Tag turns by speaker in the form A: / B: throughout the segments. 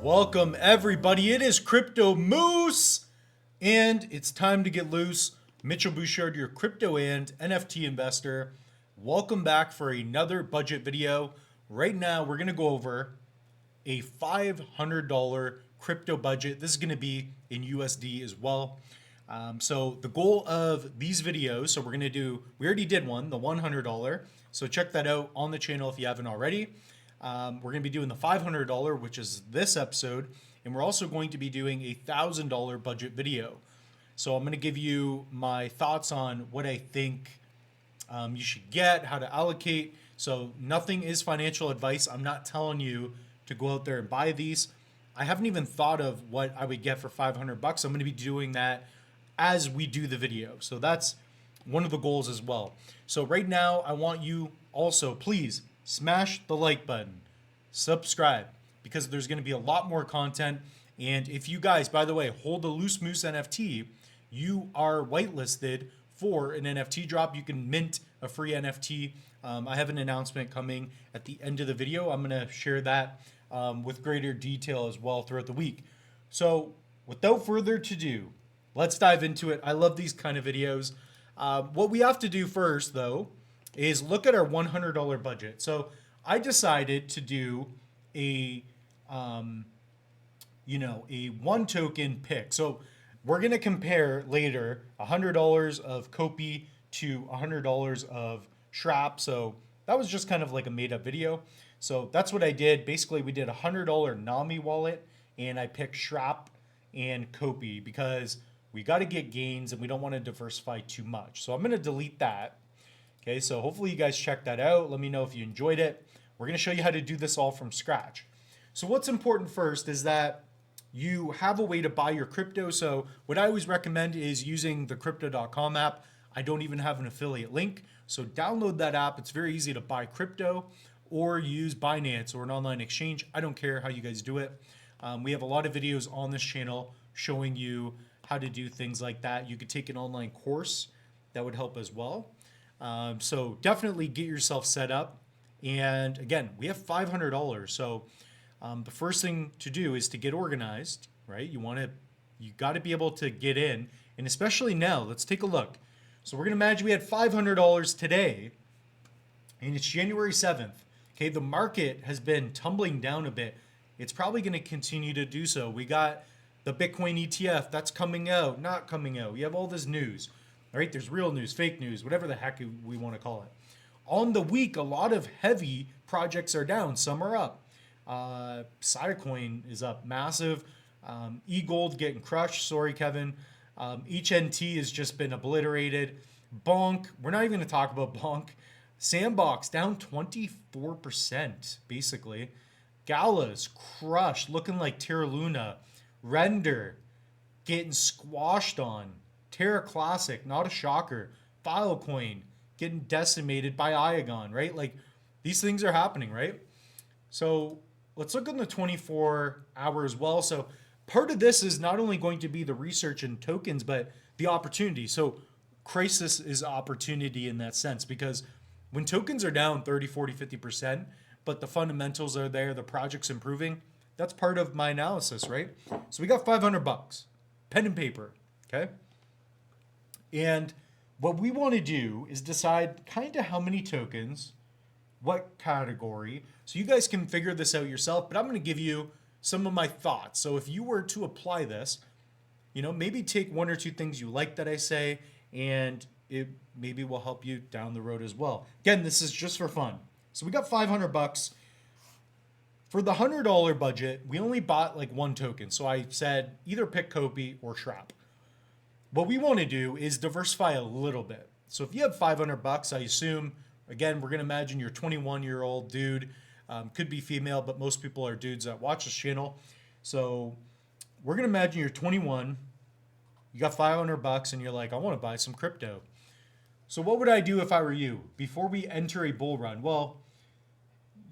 A: Welcome everybody, it is Crypto Moose, and it's time to get loose. Mitchell Bouchard, your crypto and NFT investor. Welcome back for another budget video. Right now, we're gonna go over a $500 crypto budget. This is gonna be in USD as well. So the goal of these videos, so we already did one, the $100. So check that out on the channel if you haven't already. We're going to be doing the $500, which is this episode, and we're also going to be doing a $1,000 budget video. So I'm going to give you my thoughts on what I think you should get, how to allocate. So nothing is financial advice. I'm not telling you to go out there and buy these. I haven't even thought of what I would get for $500. I'm going to be doing that as we do the video. So that's one of the goals as well. So right now, I want you also, please, smash the like button, subscribe, because there's going to be a lot more content. And if you guys, by the way, hold a Loose Moose NFT, you are whitelisted for an NFT drop. You can mint a free NFT. I have an announcement coming at the end of the video. I'm going to share that with greater detail as well throughout the week. So without further ado, let's dive into it. I love these kind of videos. What we have to do first, though, is look at our $100 budget. So I decided to do a one token pick. So we're going to compare later $100 of Kopi to $100 of Shrap. So that was just kind of like a made up video. So that's what I did. Basically, we did a $100 NAMI wallet, and I picked Shrap and Kopi because we got to get gains and we don't want to diversify too much. So I'm going to delete that. Okay, so hopefully you guys check that out. Let me know if you enjoyed it. We're going to show you how to do this all from scratch. So what's important first is that you have a way to buy your crypto. So what I always recommend is using the crypto.com app. I don't even have an affiliate link. So download that app. It's very easy to buy crypto, or use Binance or an online exchange. I don't care how you guys do it. We have a lot of videos on this channel showing you how to do things like that. You could take an online course that would help as well. So definitely get yourself set up. And again, we have $500. So the first thing to do is to get organized, right? You got to be able to get in. And especially now, let's take a look. So we're going to imagine we had $500 today, and it's January 7th. Okay, the market has been tumbling down a bit. It's probably going to continue to do so. We got the Bitcoin ETF that's coming out, not coming out. We have all this news. All right, there's real news, fake news, whatever the heck we want to call it. On the week, a lot of heavy projects are down. Some are up. Cycoin is up massive. eGold getting crushed. Sorry, Kevin. HNT has just been obliterated. Bonk, we're not even going to talk about Bonk. Sandbox down 24%, basically. Gala's crushed, looking like Terra Luna. Render getting squashed on. Terra Classic, not a shocker. Filecoin getting decimated by Iagon, right? Like, these things are happening, right? So let's look on the 24 hours as well. So part of this is not only going to be the research and tokens, but the opportunity. So crisis is opportunity in that sense, because when tokens are down 30, 40, 50%, but the fundamentals are there, the project's improving, that's part of my analysis, right? So we got $500, pen and paper, okay? And what we want to do is decide kind of how many tokens, what category. So you guys can figure this out yourself, but I'm going to give you some of my thoughts. So if you were to apply this, maybe take one or two things you like that I say, and it maybe will help you down the road as well. Again, this is just for fun. So we got $500. For the $100 budget, we only bought like one token. So I said either pick Kopi or Shrap. What we want to do is diversify a little bit. So if you have $500, I assume, again, we're going to imagine you're a 21-year-old dude, could be female, but most people are dudes that watch this channel. So we're going to imagine you're 21, you got $500, and you're like, I want to buy some crypto. So what would I do if I were you before we enter a bull run? Well,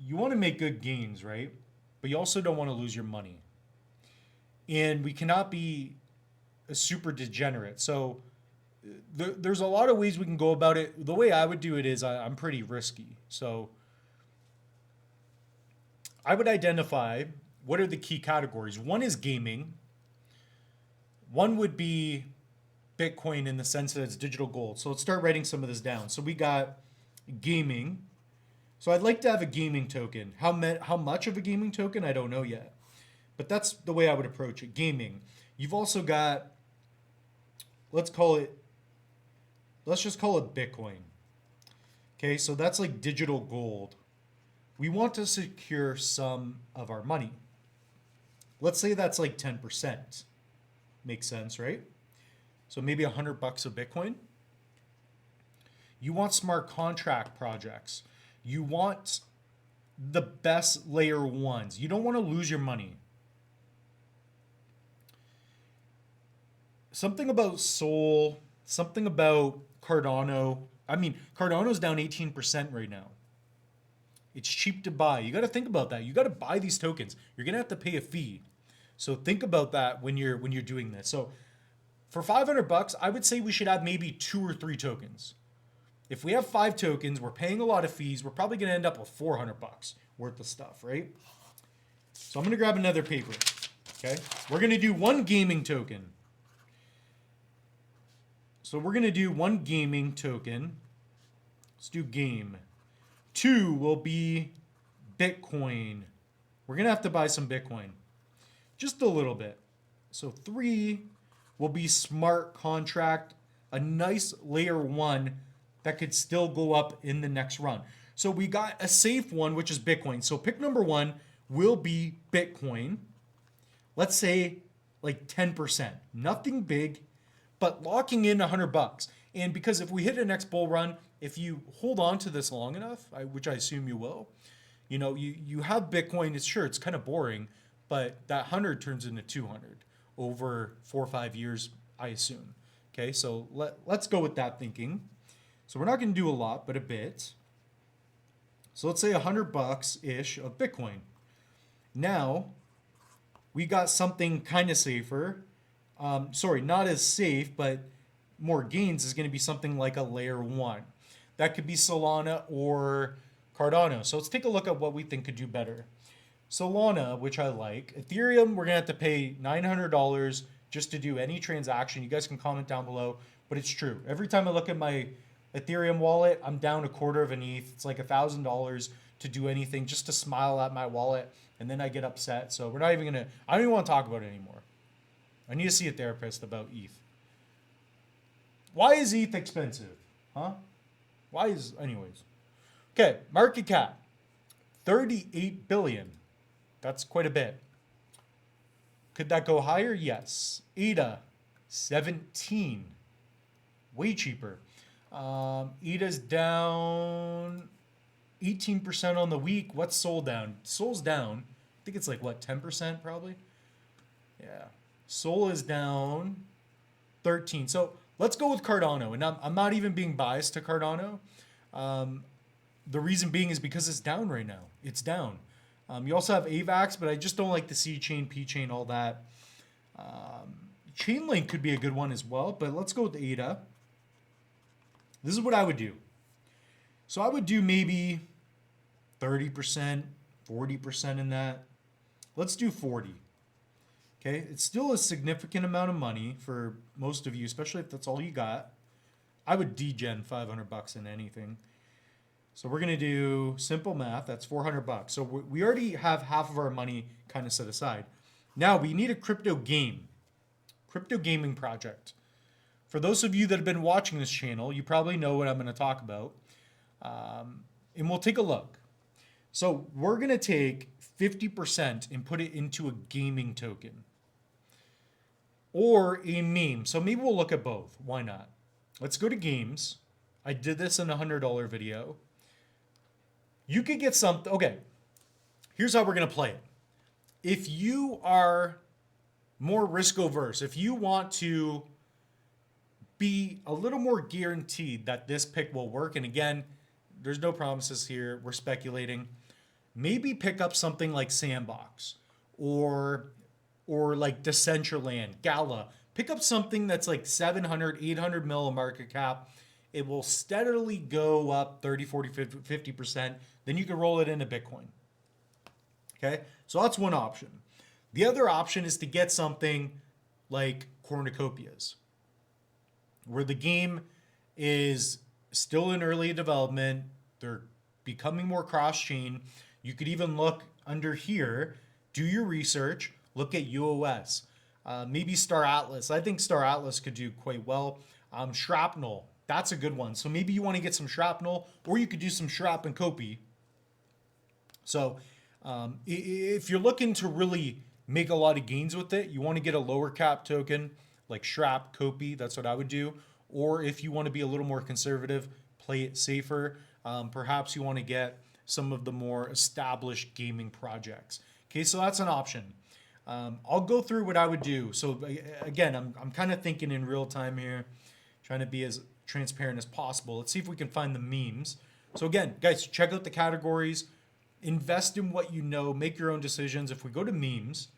A: you want to make good gains, right? But you also don't want to lose your money. And we cannot be a super degenerate. So there's a lot of ways we can go about it. The way I would do it is I'm pretty risky. So I would identify what are the key categories? One is gaming. One would be Bitcoin in the sense that it's digital gold. So let's start writing some of this down. So we got gaming. So I'd like to have a gaming token. How much of a gaming token? I don't know yet. But that's the way I would approach it. Gaming. You've also got, let's just call it Bitcoin. Okay, so that's like digital gold. We want to secure some of our money. Let's say that's like 10%. Makes sense, right? So maybe $100 of Bitcoin. You want smart contract projects. You want the best layer ones. You don't want to lose your money. Something about Sol, something about Cardano. I mean, Cardano's down 18% right now. It's cheap to buy. You got to think about that. You got to buy these tokens. You're going to have to pay a fee. So think about that when you're doing this. So for $500, I would say we should have maybe 2 or 3 tokens. If we have 5 tokens, we're paying a lot of fees. We're probably going to end up with $400 worth of stuff, right? So I'm going to grab another paper. Okay. We're going to do one gaming token. So we're going to do one gaming token. Let's do game. 2 will be Bitcoin. We're going to have to buy some Bitcoin. Just a little bit. So 3 will be smart contract, a nice layer 1 that could still go up in the next run. So we got a safe one, which is Bitcoin. So pick number 1 will be Bitcoin. Let's say like 10%. Nothing big, but locking in $100. And because if we hit a next bull run, if you hold on to this long enough, which I assume you will, you have Bitcoin. It's kind of boring, but that 100 turns into 200 over 4 or 5 years, I assume. Okay, so let's go with that thinking. So we're not going to do a lot, but a bit. So let's say $100-ish of Bitcoin. Now we got something kind of safer. Sorry, not as safe, but more gains is going to be something like a layer 1. That could be Solana or Cardano. So let's take a look at what we think could do better. Solana, which I like. Ethereum, we're going to have to pay $900 just to do any transaction. You guys can comment down below, but it's true. Every time I look at my Ethereum wallet, I'm down a quarter of an ETH. It's like $1,000 to do anything, just to smile at my wallet, and then I get upset. So we're not even going to, I don't even want to talk about it anymore. I need to see a therapist about ETH. Why is ETH expensive? Huh? Anyways. Okay, market cap, 38 billion. That's quite a bit. Could that go higher? Yes. ADA, 17. Way cheaper. ADA's down 18% on the week. What's Sol down? Sol's down. I think it's like, 10% probably? Yeah. Sol is down 13. So let's go with Cardano. And I'm not even being biased to Cardano. The reason being is because it's down right now. It's down. You also have AVAX, but I just don't like the C chain, P chain, all that. Chainlink could be a good one as well, but let's go with ADA. This is what I would do. So I would do maybe 30%, 40% in that. Let's do 40. Okay, it's still a significant amount of money for most of you, especially if that's all you got. I would degen $500 in anything. So we're going to do simple math. That's $400. So we already have half of our money kind of set aside. Now we need a crypto gaming project. For those of you that have been watching this channel, you probably know what I'm going to talk about. And we'll take a look. So we're going to take 50% and put it into a gaming token or a meme. So maybe we'll look at both. Why not? Let's go to games. I did this in a $100 video. You could get something. Okay, here's how we're going to play it. If you are more risk averse, if you want to be a little more guaranteed that this pick will work, and again, there's no promises here, we're speculating, maybe pick up something like Sandbox or like Decentraland, Gala. Pick up something that's like 700, 800 mil market cap. It will steadily go up 30, 40, 50%. Then you can roll it into Bitcoin. Okay, so that's one option. The other option is to get something like cornucopias, where the game is still in early development. They're becoming more cross chain. You could even look under here, do your research, look at UOS, maybe Star Atlas. I think Star Atlas could do quite well. Shrapnel, that's a good one. So maybe you want to get some Shrapnel, or you could do some Shrap and Copy. So if you're looking to really make a lot of gains with it, you want to get a lower cap token like Shrap, Copy. That's what I would do. Or if you want to be a little more conservative, play it safer. Perhaps you want to get some of the more established gaming projects. Okay, so that's an option. I'll go through what I would do. So again, I'm kind of thinking in real time here, trying to be as transparent as possible. Let's see if we can find the memes. So again, guys, check out the categories, invest in what you know, make your own decisions. If we go to memes,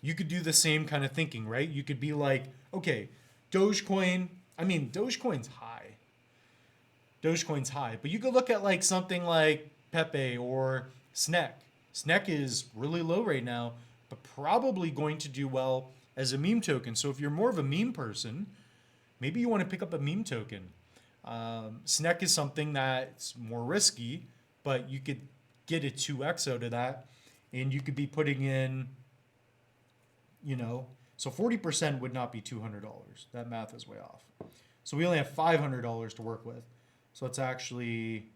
A: you could do the same kind of thinking, right? You could be like, okay, Dogecoin's high. Dogecoin's high, but you could look at like something like Pepe or Snek. Snek is really low right now, but probably going to do well as a meme token. So if you're more of a meme person, maybe you want to pick up a meme token. Snek is something that's more risky, but you could get a 2x out of that, and you could be putting in, so 40% would not be $200. That math is way off. So we only have $500 to work with. So it's actually,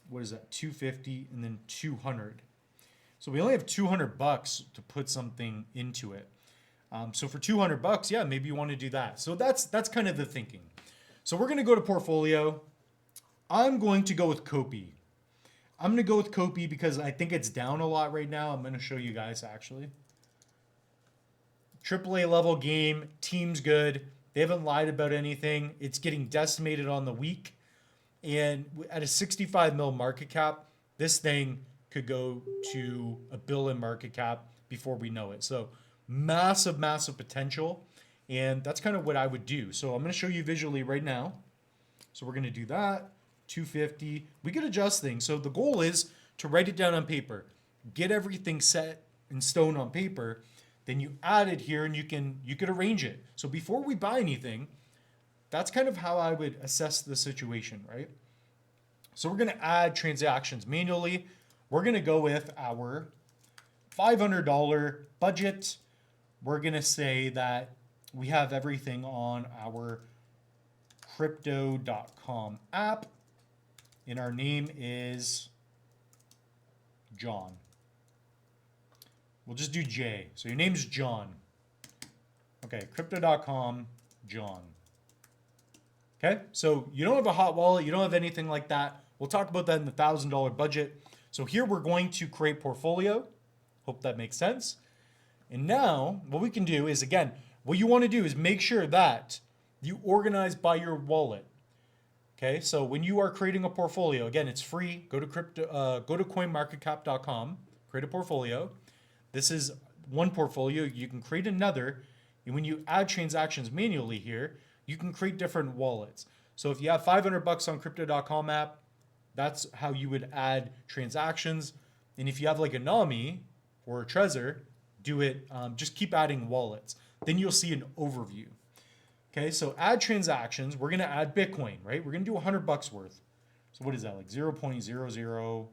A: what is that? 250 and then 200. So we only have $200 to put something into it. So for $200, yeah, maybe you want to do that. So that's kind of the thinking. So we're going to go to portfolio. I'm going to go with Copy. I'm going to go with Copy because I think it's down a lot right now. I'm going to show you guys actually. AAA level game, team's good. They haven't lied about anything. It's getting decimated on the week. And at a 65 mil market cap, this thing could go to $1 billion market cap before we know it. So massive, massive potential. And that's kind of what I would do. So I'm going to show you visually right now. So we're going to do that. 250. We could adjust things. So the goal is to write it down on paper, get everything set in stone on paper. Then you add it here and you could arrange it. So before we buy anything, that's kind of how I would assess the situation, right? So we're going to add transactions manually. We're going to go with our $500 budget. We're going to say that we have everything on our crypto.com app. And our name is John. We'll just do J. So your name's John. Okay, crypto.com, John. Okay, so you don't have a hot wallet, you don't have anything like that. We'll talk about that in the $1,000 budget. So here we're going to create portfolio. Hope that makes sense. And now what we can do is, again, what you want to do is make sure that you organize by your wallet. Okay, so when you are creating a portfolio, again, it's free. Go to coinmarketcap.com, create a portfolio. This is one portfolio. You can create another. And when you add transactions manually here, you can create different wallets. So if you have $500 on crypto.com app, that's how you would add transactions. And if you have like a Nami or a Trezor, do it, just keep adding wallets. Then you'll see an overview. Okay, so add transactions. We're going to add Bitcoin, right? We're going to do $100 worth. So what is that, like 0.002?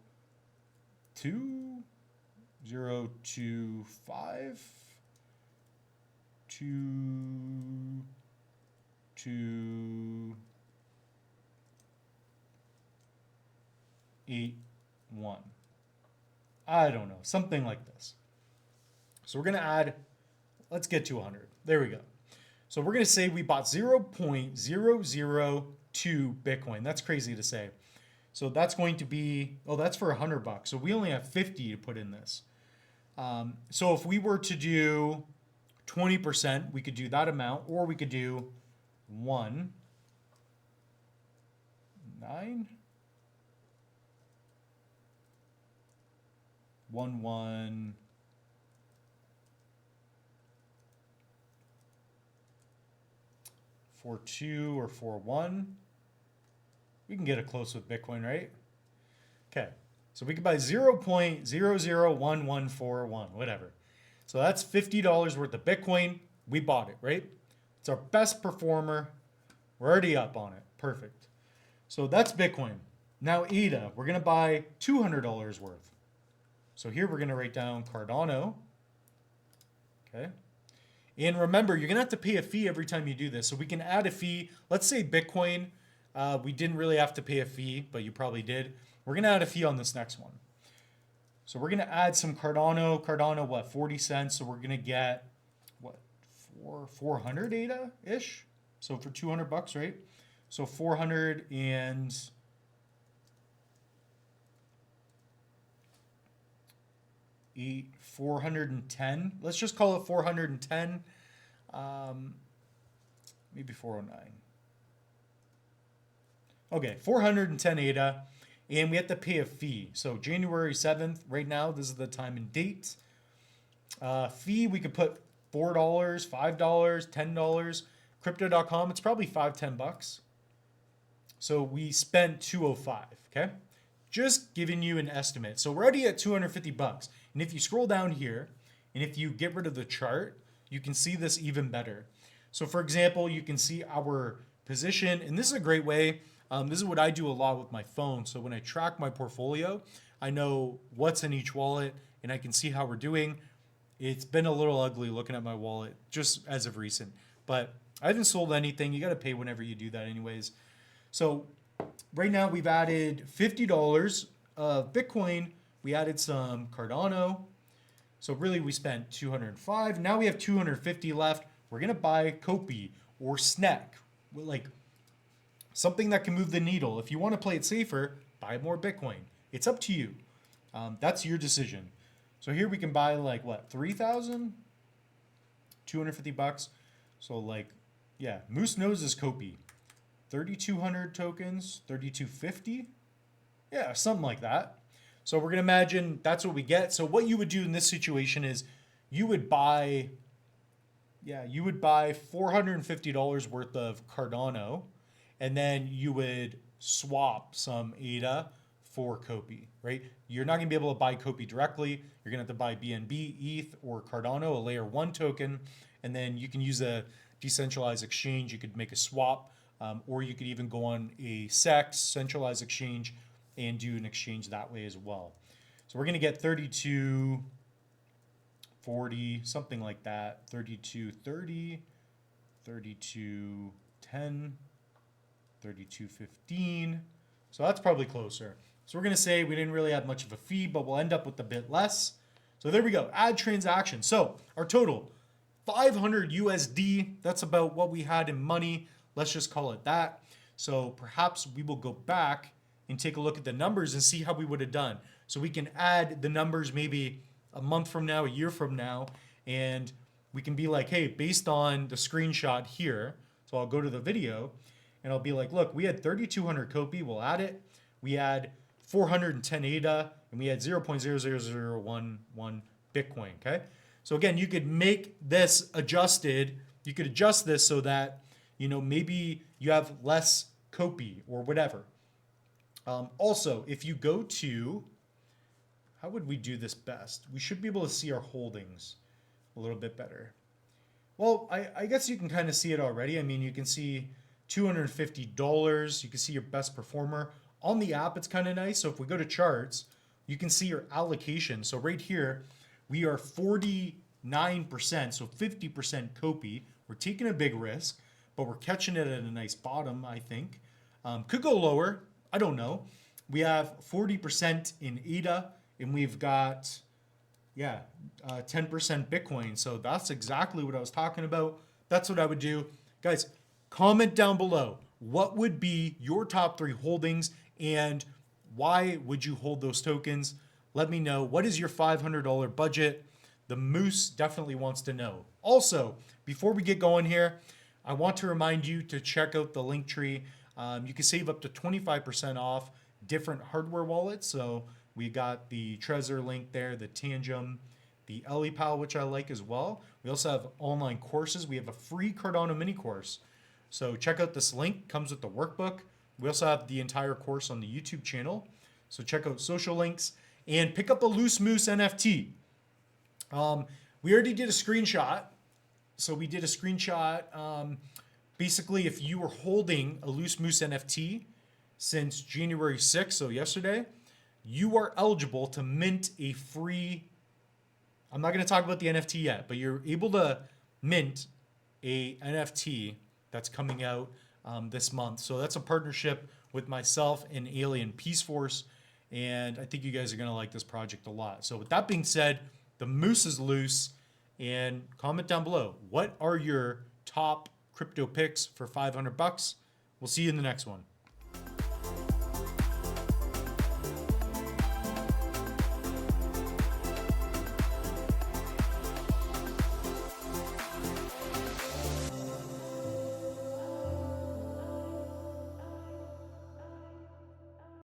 A: 0.025? 281. I don't know, something like this. So we're going to add, let's get to 100. There we go. So we're going to say we bought 0.002 Bitcoin. That's crazy to say. So that's going to be, oh, that's for $100. So we only have 50 to put in this. So if we were to do 20%, we could do that amount, or we could do 1, 9, 1, 1, 4.2 or 4.1. We can get it close with Bitcoin, right? Okay. So we could buy 0.001141, whatever. So that's $50 worth of Bitcoin. We bought it, right? It's our best performer. We're already up on it. Perfect. So that's Bitcoin. Now ADA, we're going to buy $200 worth. So here we're going to write down Cardano. Okay. And remember, you're going to have to pay a fee every time you do this. So we can add a fee. Let's say Bitcoin, we didn't really have to pay a fee, but you probably did. We're going to add a fee on this next one. So we're going to add some Cardano. Cardano, what, 40 cents? So we're going to get, what, 400 ADA-ish? So for 200 bucks, right? So 400 and... 410. Let's just call it 410. Maybe 409. Okay, 410 ADA, and we have to pay a fee. So January 7th, right now, this is the time and date. Fee, we could put $4, $5, $10. Crypto.com, it's probably $5, $10. So we spent 205, okay? Just giving you an estimate. So we're already at 250 bucks. And if you scroll down here, and if you get rid of the chart, you can see this even better. So for example, you can see our position, and this is a great way. This is what I do a lot with my phone. So when I track my portfolio, I know what's in each wallet, and I can see how we're doing. It's been a little ugly looking at my wallet just as of recent, but I haven't sold anything. You got to pay whenever you do that anyways. So right now we've added $50 of Bitcoin. We added some Cardano. So really we spent 205. Now we have 250 left. We're going to buy Kopi or Snack, like something that can move the needle. If you want to play it safer, buy more Bitcoin. It's up to you. That's your decision. So here we can buy like what, 3,000? 250 bucks. So like, yeah, Moose knows is Kopi. 3,200 tokens, 3,250. Yeah, something like that. So we're going to imagine that's what we get. So what you would do in this situation is you would buy, $450 worth of Cardano, and then you would swap some ADA for Kopi, right? You're not going to be able to buy Kopi directly. You're going to have to buy BNB, ETH, or Cardano, a layer 1 token, and then you can use a decentralized exchange. You could make a swap, or you could even go on a SEX, centralized exchange, and do an exchange that way as well. So we're going to get 3240, something like that, 3230, 3210, 3215. So that's probably closer. So we're going to say we didn't really have much of a fee, but we'll end up with a bit less. So there we go, add transaction. So our total, 500 USD. That's about what we had in money. Let's just call it that. So perhaps we will go back and take a look at the numbers and see how we would have done. So we can add the numbers maybe a month from now, a year from now, and we can be like, hey, based on the screenshot here, so I'll go to the video and I'll be like, look, we had 3,200 Kopi, we'll add it. We had 410 ADA, and we had 0.00011 Bitcoin, okay? So again, you could make this adjusted. You could adjust this so that, you know, maybe you have less Kopi or whatever. Also, if you go to, how would we do this best? We should be able to see our holdings a little bit better. Well, I guess you can kind of see it already. I mean, you can see $250. You can see your best performer. On the app, it's kind of nice. So if we go to charts, you can see your allocation. So right here, we are 49%, so 50% Kopi. We're taking a big risk, but we're catching it at a nice bottom, I think. Could go lower. I don't know. We have 40% in ADA, and we've got, 10% Bitcoin. So that's exactly what I was talking about. That's what I would do. Guys, comment down below. What would be your top 3 holdings, and why would you hold those tokens? Let me know. What is your $500 budget? The Moose definitely wants to know. Also, before we get going here, I want to remind you to check out the link tree. You can save up to 25% off different hardware wallets. So we got the Trezor link there, the Tangem, the EliPal, which I like as well. We also have online courses. We have a free Cardano mini course. So check out this link, comes with the workbook. We also have the entire course on the YouTube channel. So check out social links and pick up a Loose Moose NFT. We already did a screenshot. So we did a screenshot. Basically, if you were holding a Loose Moose NFT since January 6th, so yesterday, you are eligible to mint a free. I'm not going to talk about the NFT yet, but you're able to mint a NFT that's coming out this month. So that's a partnership with myself and Alien Peace Force. And I think you guys are going to like this project a lot. So with that being said, the moose is loose. And comment down below, what are your top crypto picks for $500? We'll see you in the next one.